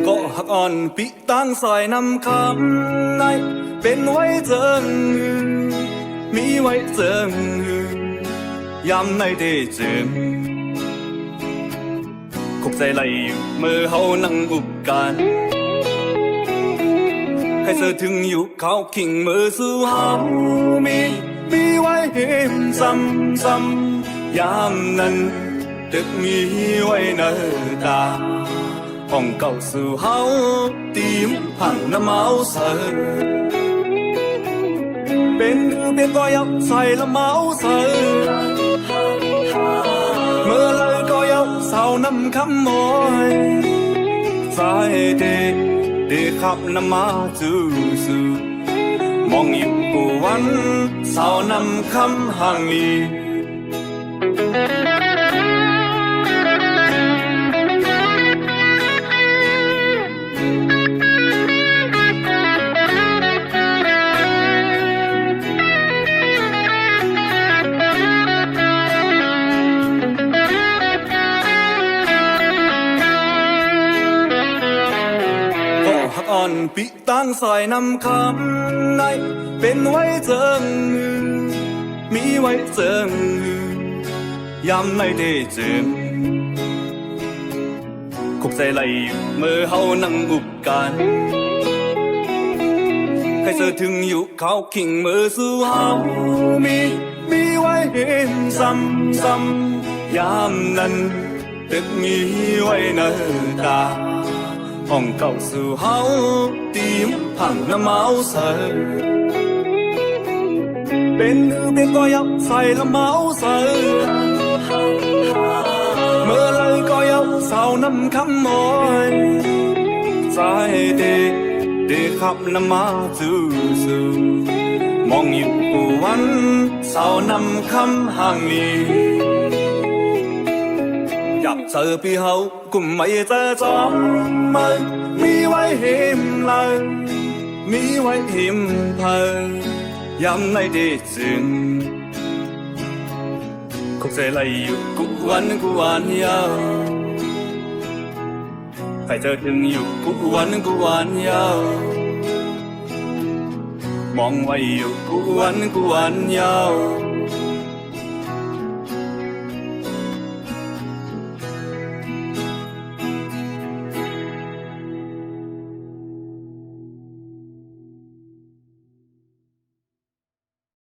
ก็หักอ่อนปีตั้งซอยนำคำในเป็นไว้เจิงมีไว้เจิงยำในเดเจิมคุกใจไหลอยู่เมื่อเฮานั่งอุบกันให้เธอถึงอยู่เขาขิงมือสู่เฮามีไว้เห็นซ้ำยามนั้นตึกมีไว้เนตาห้องเก่าสู่เฮาตีมผังน้ำเมาเสยเป็นก็ยับใส่ละเมาเสยเมื่อเลยก็ยับเศร้าน้ำคำมอยใจเดขับน้ำมาจู่มองอยู่กูวันเศร้าน้ำคำห่างลีอ่อนปีตั้งซอยนำคำในเป็นไว้เจิงมีไว้เจิงยำในเดเจิมคุกใจไหลอยู่เมื่อเฮานั่งอุบกันให้เธอถึงอยู่เขาขิงมือสู่เฮามีไว้เห็นซ้ำยามนั้นตึกมีไว้เนตาห้องเก่าสู่เฮาตีมผังน้ำเมาเสยเป็นก็ยับใส่ละเมาเสยเมื่อเลยก็ยับเศร้าน้ำคำมอยใจเดขับน้ำมาจู่มองอยู่กูวันเศร้าน้ำคำห่างลีอยากเจอพี่เฮากุมไม่เจอจอมมันมีไว้เห็มเลยมีไว้เห็มเพยย้ำในเดจึงคุกใจไหลอยู่กูวันยาวใครเจอถึงอยู่กูวันยาวมองไว้อยู่กูวันยาว